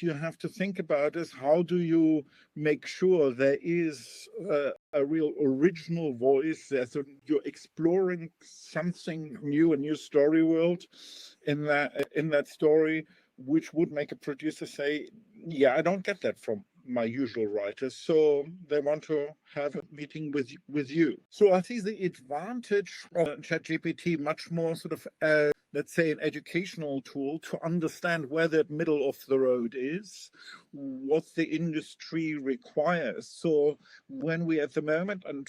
you have to think about is how do you make sure there is a real original voice. You're exploring something new, a new story world in that story, which would make a producer say, "Yeah, I don't get that from my usual writers, so they want to have a meeting with you." So I see the advantage of ChatGPT much more sort of as, let's say, an educational tool to understand where that middle of the road is, what the industry requires. So when we at the moment, and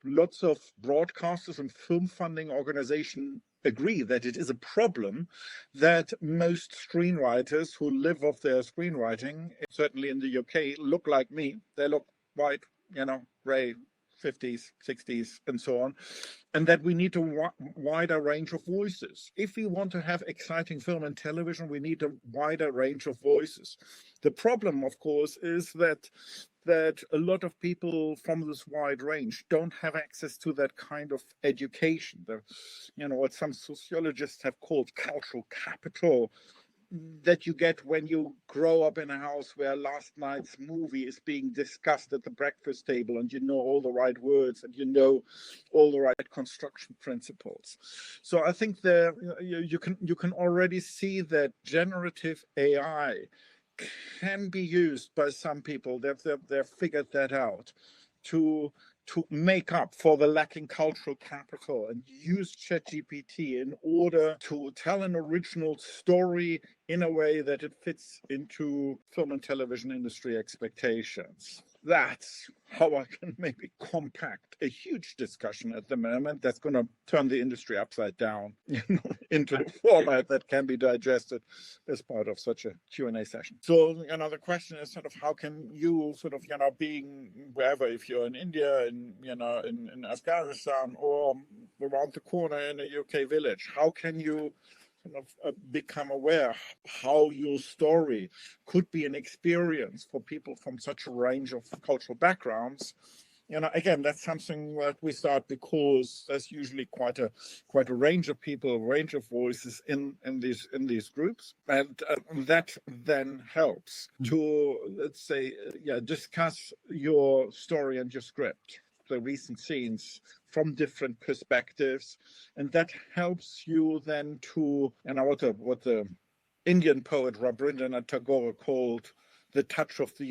lots of broadcasters and film funding organizations agree that it is a problem that most screenwriters who live off their screenwriting, certainly in the UK, look like me. They look white, gray, 50s, 60s, and so on, and that we need a wider range of voices. If we want to have exciting film and television, we need a wider range of voices. The problem, of course, is that a lot of people from this wide range don't have access to that kind of education. What some sociologists have called cultural capital, that you get when you grow up in a house where last night's movie is being discussed at the breakfast table, and you know all the right words and you know all the right construction principles. So I think you can already see that generative AI can be used by some people. They've figured that out to make up for the lacking cultural capital and use ChatGPT in order to tell an original story in a way that it fits into film and television industry expectations. That's how I can maybe compact a huge discussion at the moment that's going to turn the industry upside down, into a format that can be digested as part of such a Q&A session. So, the question is sort of how can you sort of, being wherever, if you're in India, in Afghanistan, or around the corner in a UK village, how can you become aware how your story could be an experience for people from such a range of cultural backgrounds? Again, that's something that we start because there's usually quite a range of people, a range of voices in these groups, and that then helps to, let's say, discuss your story and your script, the recent scenes from different perspectives, and that helps you then to, what the Indian poet Rabindranath Tagore called the touch of the